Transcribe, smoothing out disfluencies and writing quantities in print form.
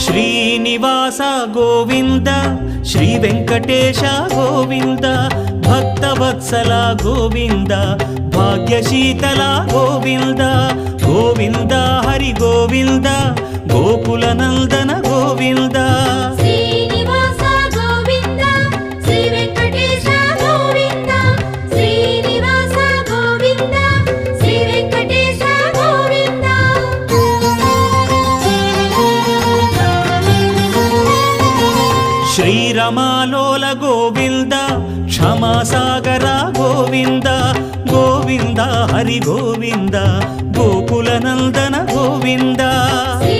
Srinivasa Govinda Shri Venkatesha Govinda Bhaktavatsala Govinda భాగ్యశీతల Govinda Govinda Hari Govinda Gokula Nandana Govinda Srinivasa Govinda Shri Venkatesha Govinda Srinivasa Govinda Shri Venkatesha Govinda శ్రీరమాలోల Govinda క్షమాసాగర Govinda Govinda Hari Govinda Gokula Nandana Govinda Shri